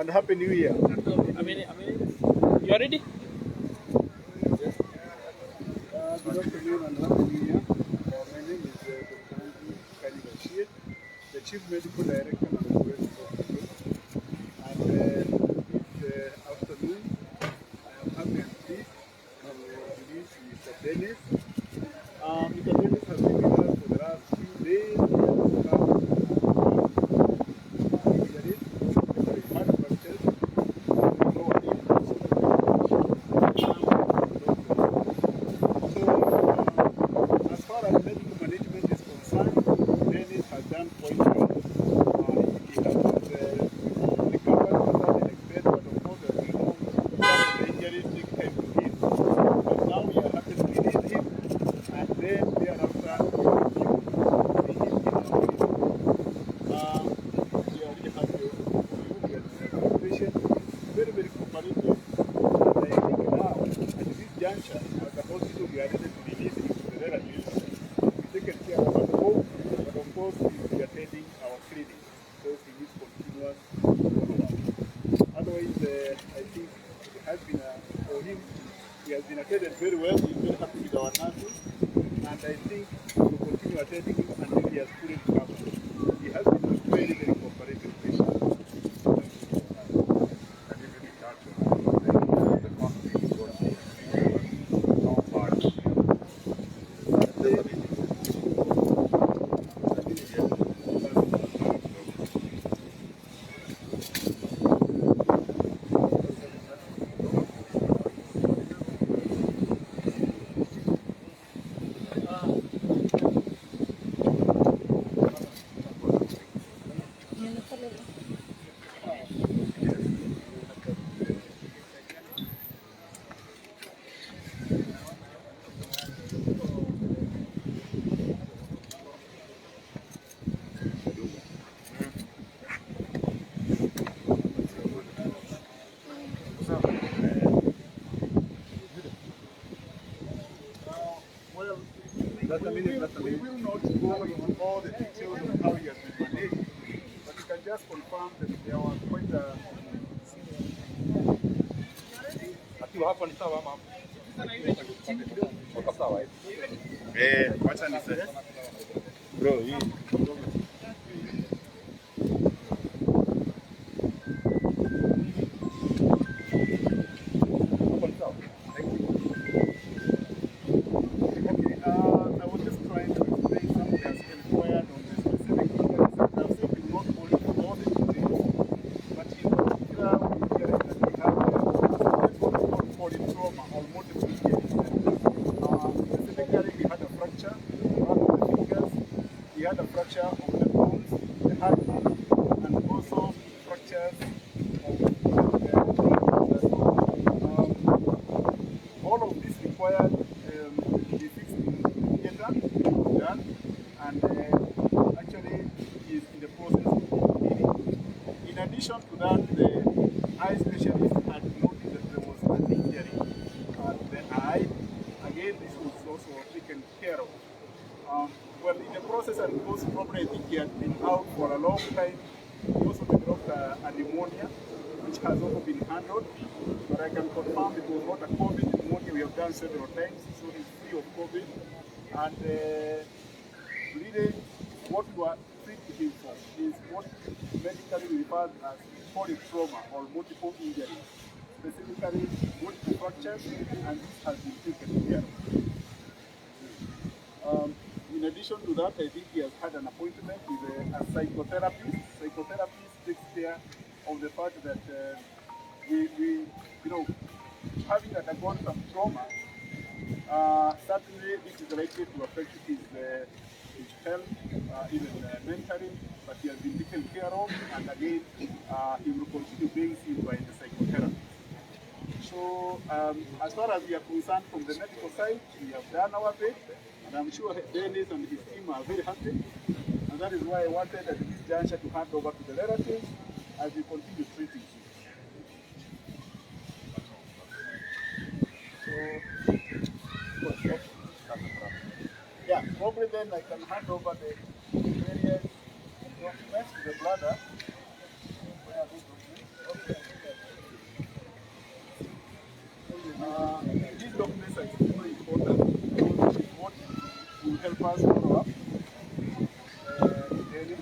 And Happy New Year. You are ready? Good afternoon and Happy New Year. My name is Dr. the Chief Medical Director of the West Hospital. And this afternoon, I am happy and pleased to introduce Mr. Dennis. Mr. Dennis has been with us for the last few days. Very well, he's very happy with our nurses, and I think we will continue attending him until he has fully recovered. He has been a very, very cooperative patient. We will not go into all the details of how he has been managed, but you can just confirm that there was quite a... Bro, fracture of the bones, the heart, and also fractures of all of this required to be fixed in theater, done, and actually is in the process of healing. In addition to that, the eye specialist had noted that there was an injury at the eye. Again, this was also taken care of. Well, in the process, and because probably I think he had been out for a long time, he also developed a pneumonia, which has also been handled. But I can confirm it was done several times, so he's free of COVID. And really, what we are treating him for is what medically referred as polytrauma or multiple injuries, specifically multiple fractures, and this has been taken care of. In addition to that, I think he has had an appointment with a psychotherapist. Psychotherapist takes care of the fact that having undergone some trauma, certainly this is likely to affect his health, even mentally, but he has been taken care of, and again, he will continue being seen by the psychotherapist. So, as far as we are concerned from the medical side, we have done our bit, and I'm sure Dennis and his team are very happy, and that is why I wanted at this juncture to hand over to the relatives as we continue treating him. So, yeah, probably then I can hand over the various documents to the brother. These documents are extremely important because it's what will help us follow up daily.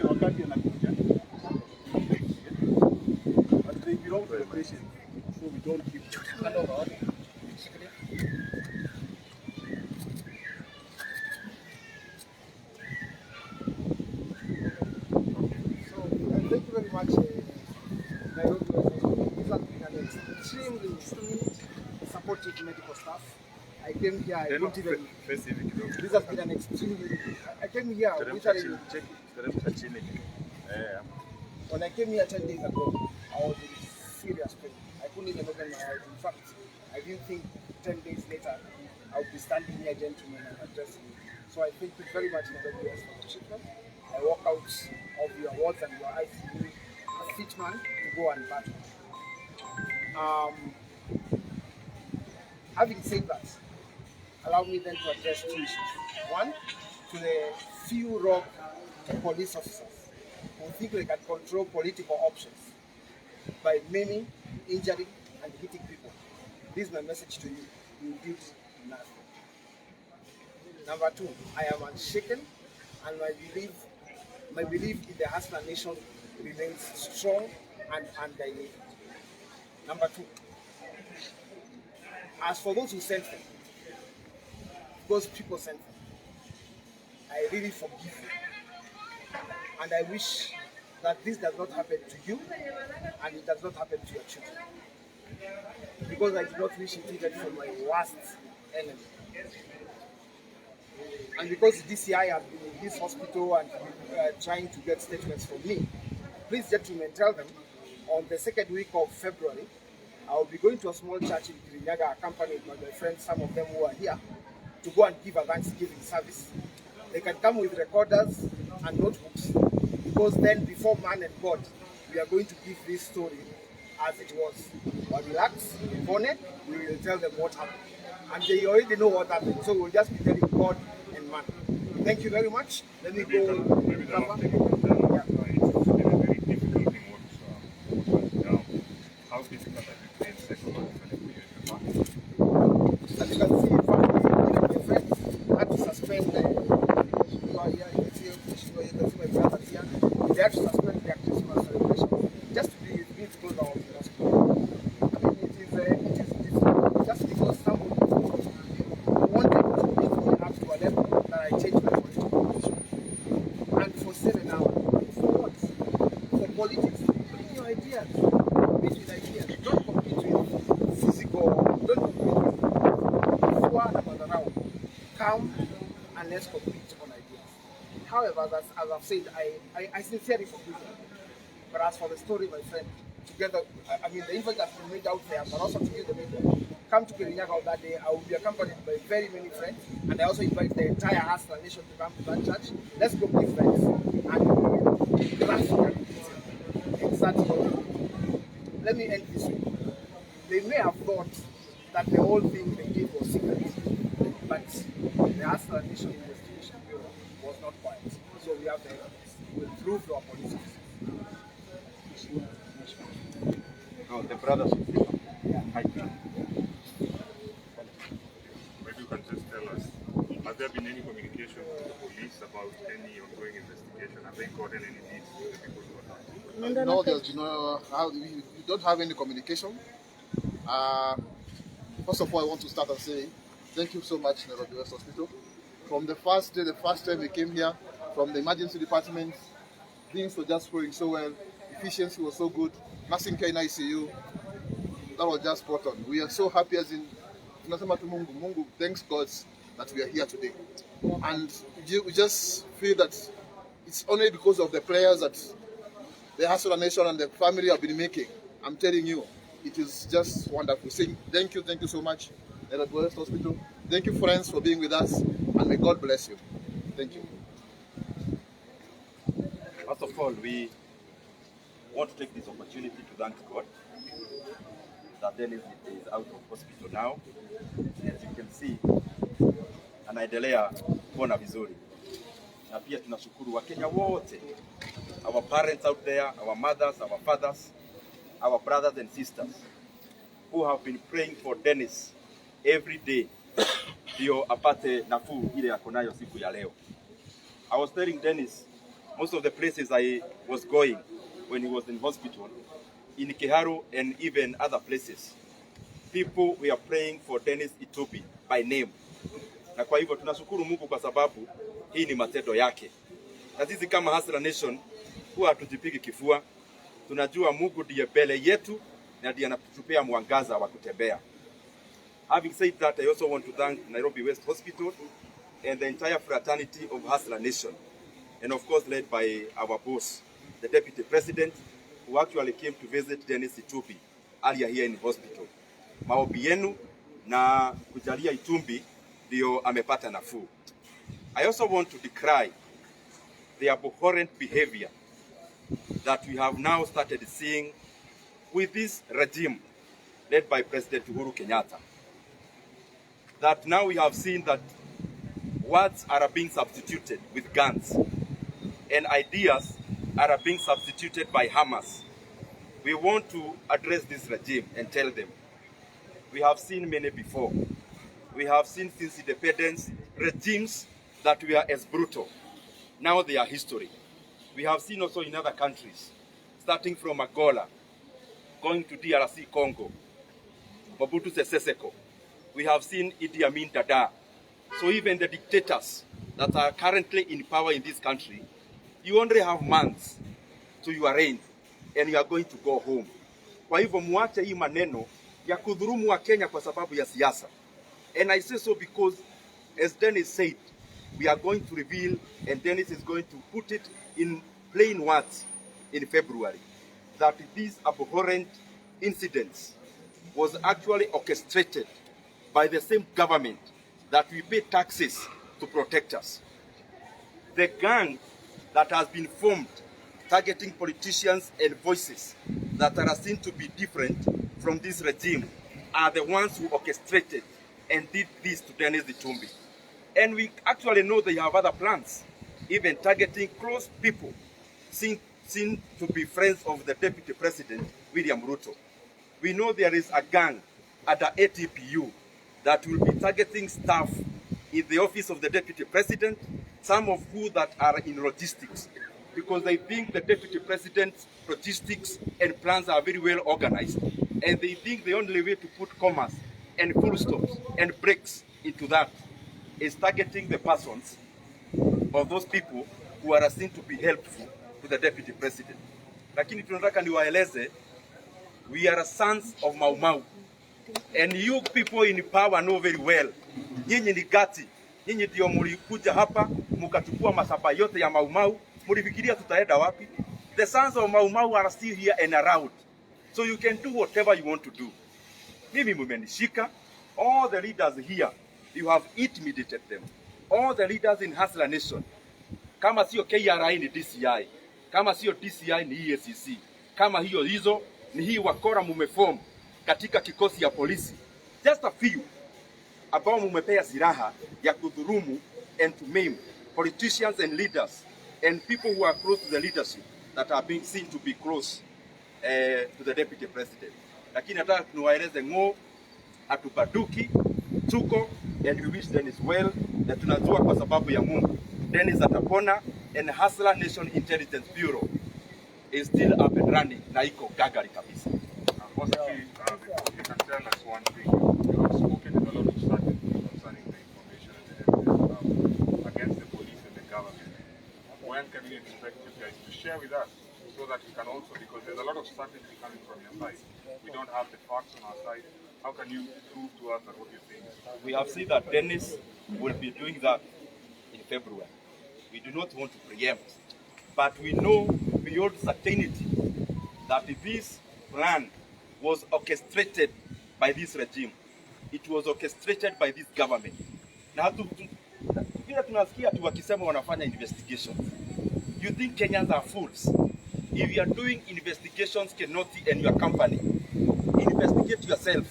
Wakati anakuja, but they belong to the patient, so we don't keep Thank you very much, Nairobi. This has been an extremely supportive medical staff. I came here, I didn't even. This has been an extremely. I came here literally. When I came here 10 days ago, I was in serious pain. I couldn't even open my eyes. In fact, I didn't think 10 days later I would be standing here, gentlemen, and addressing you. So I thank you very much, Nairobi, for the treatment. I walk out of your words and your eyes to be a fit man to go and battle. Having said that, allow me then to address two issues. One, to the few rogue police officers who think they can control political options by maiming, injuring, and hitting people. This is my message to you. You did nothing. Number two, I am unshaken, and my belief in the Hustler Nation remains strong and undiluted. Number two, as for those who sent them, those people sent them, I really forgive you. And I wish that this does not happen to you and it does not happen to your children. Because I do not wish it even for my worst enemy. And because DCI has been in this hospital and trying to get statements from me, please, gentlemen, tell them on the second week of February, I will be going to a small church in Kirinyaga, accompanied by my friends, some of them who are here, to go and give a Thanksgiving service. They can come with recorders and notebooks, because then before man and God, we are going to give this story as it was. But relax, bonnet, we will tell them what happened. And they already know what happened, so we'll just be telling God and man. Thank you very much. Let me go. How difficult are you psychologically? As you can see, my friends had to suspend my brother here. They had to suspend their Christmas celebration just to be with me because I was in hospital. I mean, it is difficult just because somebody wanted to make me up to a level that I changed my political position. And for 7 hours, for what? For politics. Bring your ideas. Compete with ideas. Don't compete with physical. Don't compete with come and let's compete on ideas. However, as I've said, I sincerely forgive them. But as for the story, my friend, together, I mean, the impact has been made out there, but also to give the media. Come to Kirinyaga on that day. I will be accompanied by very many friends, and I also invite the entire Hustler Nation to come to that church. Let's go give thanks and that's exactly. Let me end this way. They may have thought that the whole thing they did was secret, but the Hustler Nation Investigation Bureau was not quiet. So we have the improve our police officers. No, the brothers. Maybe you can just tell us, has there been any communication with the police about any ongoing investigation? Have they gotten any leads to the people who are not? No, there's we don't have any communication. First of all, I want to start and say thank you so much, Nairobi West Hospital. From the first day, the first time we came here, from the emergency department, things were just going so well. Efficiency was so good. Nursing care in ICU, that was just spot on. We are so happy as in, Mungu, thanks God that we are here today. And we just feel that it's only because of the prayers that the Hustler Nation and the family have been making. I'm telling you, it is just wonderful. Saying thank you so much, Nairobi West Hospital. Thank you, friends, for being with us, and may God bless you. Thank you. First of all, we want to take this opportunity to thank God that Dennis is out of hospital now. As you can see, anaendelea kupona vizuri. Na pia tunashukuru Wakenya wote, our parents out there, our mothers, our fathers, our brothers and sisters who have been praying for Dennis every day ndio apate nafuu ile yako nayo siku ya leo. I was telling Dennis, most of the places I was going when he was in hospital, in Kiharu and even other places, people were praying for Dennis Itumbi by name. Na kwa hivyo tunashukuru Mungu kwa sababu hii ni matendo yake. Na sisi kama Hustler Nation huwa hatujipigi kifua. Tunajua Mungu ndiye mbele yetu na ndiye anatupea mwangaza wa kutembea. Having said that, I also want to thank Nairobi West Hospital and the entire fraternity of Hustler Nation, and of course led by our boss, the Deputy President, who actually came to visit Dennis Itumbi earlier here in hospital. Maombi yenu na kujalia Itumbi ndio amepata nafuu. I also want to decry the abhorrent behavior that we have now started seeing with this regime led by President Uhuru Kenyatta. That now we have seen that words are being substituted with guns and ideas are being substituted by hammers. We want to address this regime and tell them, we have seen many before. We have seen since independence regimes that were as brutal. Now they are history. We have seen also in other countries, starting from Angola, going to DRC Congo, Mobutu Sese Seko. We have seen Idi Amin Dada. So even the dictators that are currently in power in this country, you only have months to your reign and you are going to go home. Kwa hivyo muache hii maneno ya kudhurumu wa Kenya kwa sababu ya siasa. And I say so because, as Dennis said, we are going to reveal, and Dennis is going to put it in plain words in February, that these abhorrent incidents was actually orchestrated by the same government that we pay taxes to protect us. The gang that has been formed targeting politicians and voices that are seen to be different from this regime are the ones who orchestrated and did this to Dennis Itumbi. And we actually know they have other plans, even targeting close people seen to be friends of the Deputy President, William Ruto. We know there is a gang at the ATPU that will be targeting staff in the office of the Deputy President, some of who that are in logistics, because they think the Deputy President's logistics and plans are very well organized, and they think the only way to put commas and full stops and breaks into that is targeting the persons of those people who are seen to be helpful to the Deputy President. Lakini tunataka niwaeleze, we are sons of Mau Mau, and you people in power know very well. Nyinyi ni gati, nyinyi ndio mulikuja hapa mukachukua masaba yote ya Mau Mau. Mulifikiria tutaenda wapi? The sons of Mau Mau are still here and around, so you can do whatever you want to do. Mimi mumenishika, all the leaders here, you have intimidated them. All the leaders in Hustler Nation, kama sio KRI ni DCI, kama sio DCI ni EACC, kama hizo ni hii wakora mumeform katika kikosi ya polisi. Just a few ambao mumepea silaha ya kudhurumu and to maim politicians and leaders and people who are close to the leadership that are being seen to be close to the deputy president. Lakini nataka niwaeleze ng'o hatubaduki, tuko, and we wish Dennis well, na tunajua kwa sababu ya Mungu Dennis atapona, and Hustler Nation Intelligence Bureau is still up and running na iko gagari kabisa. Possibly, if you can tell us one thing, you have spoken with a lot of certainty concerning the information and the evidence against the police and the government. When can we expect you guys to share with us so that we can also, because there's a lot of certainty coming from your side. We don't have the facts on our side. How can you prove to us that what you're saying is true? We have seen that Dennis will be doing that in February. We do not want to preempt, but we know beyond certainty that this plan was orchestrated by this regime. It was orchestrated by this government. Na vile tunasikia tu wakisema wanafanya investigations. You think Kenyans are fools? If you are doing investigations, Kenyatta and your company, investigate yourself.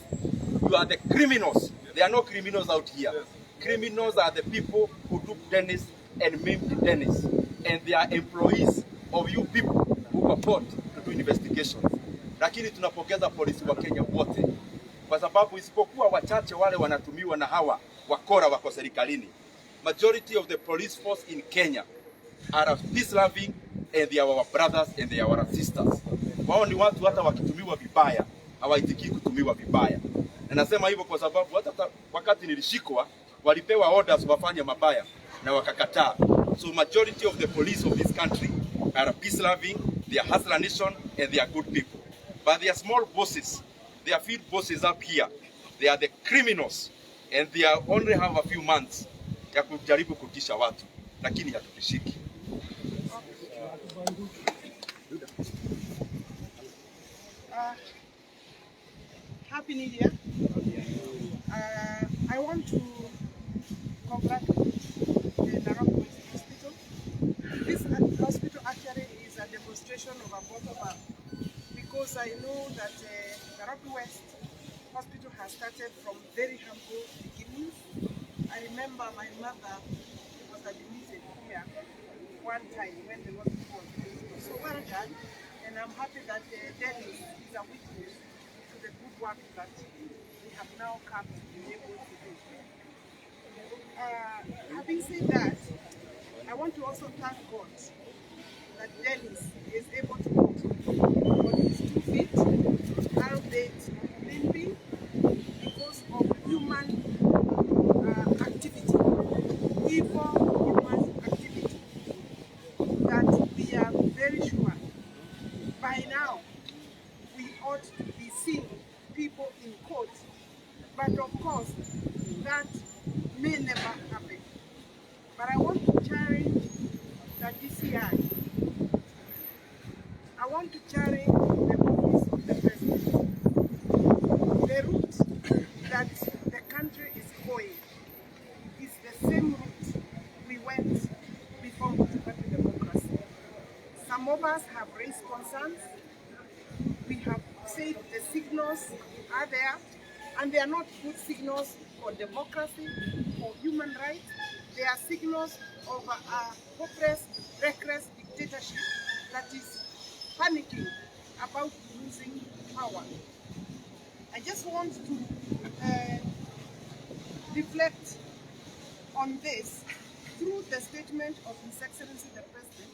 You are the criminals. There are no criminals out here. Criminals are the people who took Dennis and maimed Dennis. And they are employees of you people who purport to do investigations. Lakini tunapongeza polisi wa Kenya wote. Kwa sababu isipokuwa wachache wale wanatumiwa na hawa wakora wako serikalini. Majority of the police force in Kenya are peace-loving, and they are our brothers and they are our sisters. Wao ni watu hata wakitumiwa vibaya, hawaitikii kutumiwa vibaya. Na nasema hivyo kwa sababu hata wakati nilishikwa walipewa orders wafanye mabaya na wakakataa. So majority of the police of this country are peace-loving, they are Hustler Nation, and they are good people. But they are small bosses, they are field bosses up here. They are the criminals, and they are only have a few months ya kujaribu kutisha watu, lakini hatutishiki. Happy New Year. I want to congratulate the Nairobi Hospital. This hospital actually is a demonstration of a bottom-up, because I know that Nairobi West Hospital has started from very humble beginnings. I remember my mother was admitted here one time when the hospital was built. So well done, and I'm happy that Dennis is a witness to the good work that we have now come to be able to do. Having said that, I want to also thank God that Dennis is able to walk on his 2 feet, albeit limping, because of human activity, evil human activity, that we are very sure by now we ought to be seeing people in court. But of course, that may never happen. But I want to challenge the DCI. I want to challenge the office of the president. The route that the country is going is the same route we went before we took up democracy. Some of us have raised concerns. We have said the signals are there, and they are not good signals for democracy, for human rights. They are signals of a hopeless, reckless dictatorship that is panicking about losing power. I just want to reflect on this through the statement of His Excellency the President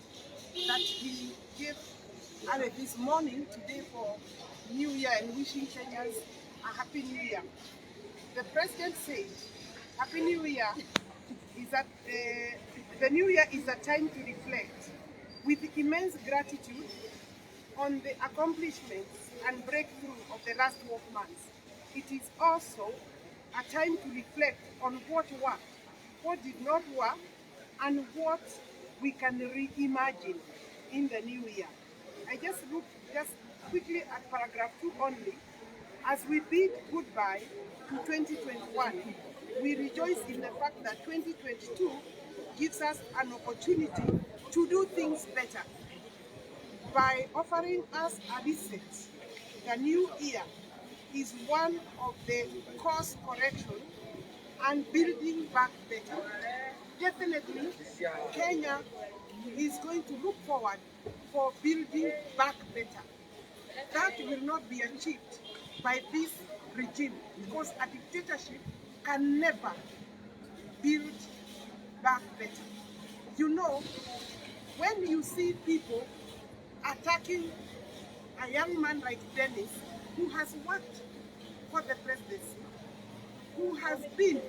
that he gave this morning, today, for New Year, and wishing Kenyans a Happy New Year. The President said, Happy New Year is that the New Year is a time to reflect with immense gratitude on the accomplishments and breakthrough of the last 12 months. It is also a time to reflect on what worked, what did not work, and what we can reimagine in the new year. I just look quickly at paragraph 2 only. As we bid goodbye to 2021, we rejoice in the fact that 2022 gives us an opportunity to do things better by offering us a reset. The new year is one of the course correction and building back better. definitely Kenya is going to look forward for building back better. That will not be achieved by this regime because a dictatorship can never build back better. You know, when you see people attacking a young man like Dennis, who has worked for the presidency, who has been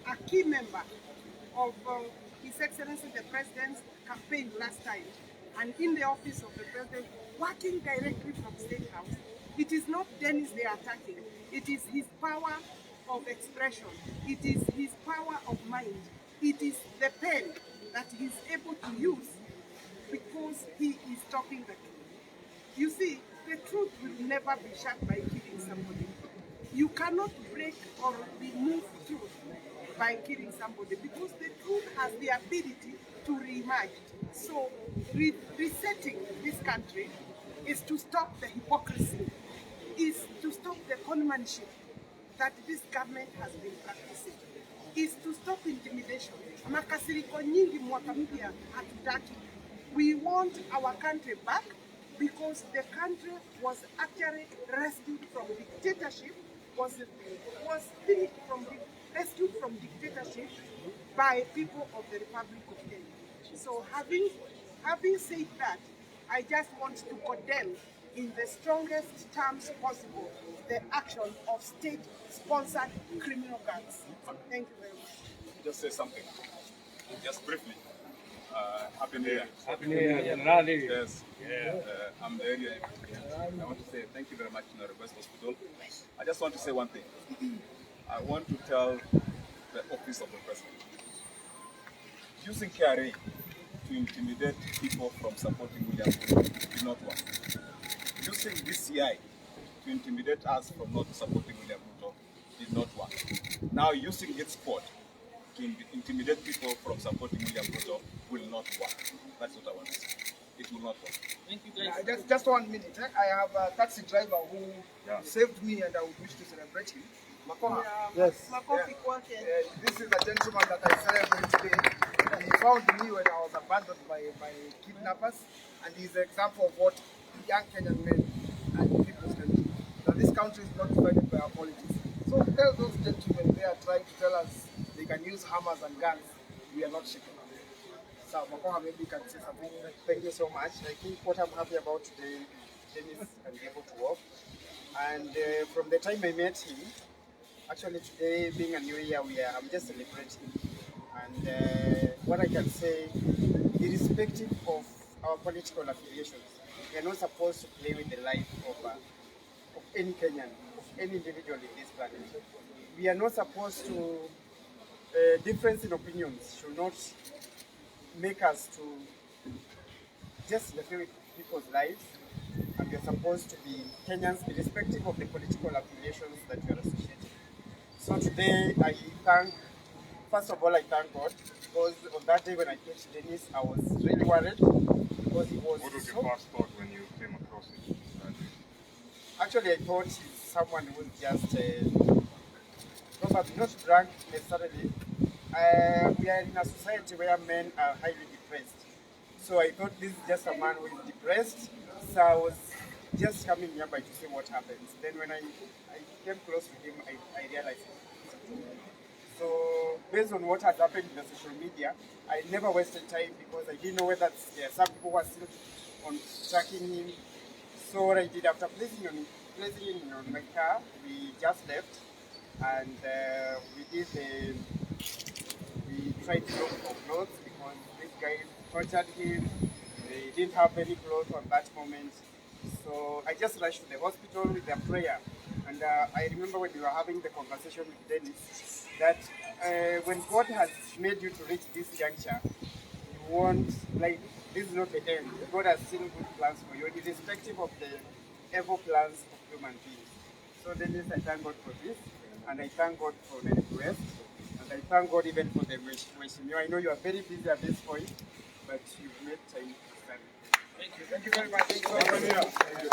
a key member of His Excellency the President's campaign last time, and in the office of the President, working directly from State House, it is not Dennis they are attacking. It is his power of expression. It is his power of mind. It is the pen that he's able to use because he is talking the truth. You see, the truth will never be shut by killing somebody. You cannot break or remove truth by killing somebody because the truth has the ability to reemerge. So resetting this country is to stop the hypocrisy, is to stop the conmanship that this government has been practicing, is to stop intimidation. Makasiriko nyingi mwaka mpya hatutaki. We want our country back because the country was actually rescued from dictatorship, rescued from dictatorship by people of the Republic of Kenya. So having said that, I just want to condemn in the strongest terms possible the action of state-sponsored criminal gangs. Thank you very much. Just say something, just briefly. Happy New Year. Happy New Year, Generali. Yes. I'm the area. I want to say thank you very much to the West Hospital. I just want to say one thing. I want to tell the office of the president, using KRA to intimidate people from supporting William Ruto did not work. Using DCI to intimidate us from not supporting William Ruto did not work. Now using its sport to intimidate people from supporting William Ruto will not work. That's what I want to say. It will not work. Thank you guys. Just 1 minute. I have a taxi driver who saved me and I would wish to celebrate him. Makoha. Yes. Makofi kwake. This is a gentleman that I celebrate today. He found me when I was abandoned by kidnappers, and he's an example of what young Kenyan men and people can do. Now this country is not divided by our politics. So tell those gentlemen they are trying to tell us they can use hammers and guns, we are not shaking. So Makoha, maybe you can say something. Thank you so much. I think what I'm happy about today, Dennis can be able to walk. And from the time I met him, actually today being a new year, I'm just celebrating. And what I can say, irrespective of our political affiliations, we are not supposed to play with the life of any Kenyan, of any individual in this planet. We are not supposed to, difference in opinions should not make us to just interfere with people's lives. And we are supposed to be Kenyans irrespective of the political affiliations that we are associated. So today first of all I thank God, because on that day when I met Dennis, I was really worried because he was. What was your first thought when you came across it? Actually, I thought he's someone who's just probably not drunk necessarily. We are in a society where men are highly depressed. So I thought this is just a man who is depressed. So I was just coming nearby to see what happens. Then when I came close to him, I realized. So based on what had happened in the social media, I never wasted time because I didn't know whether there are some people who are still on tracking him. So what I did after placing him on my car, we just left and we tried to look for clothes because this guy tortured him. He didn't have any clothes on that moment. So I just rushed to the hospital with a prayer. And I remember when we were having the conversation with Dennis, that when God has made you to reach this juncture, you want, like, this is not the end. God has still good plans for you, irrespective of the evil plans of human beings. So Dennis, I thank God for this, and I thank God for the request, and I thank God even for the wishes. I know you are very busy at this point, but you've made time to stand. Thank you very much. Thank you.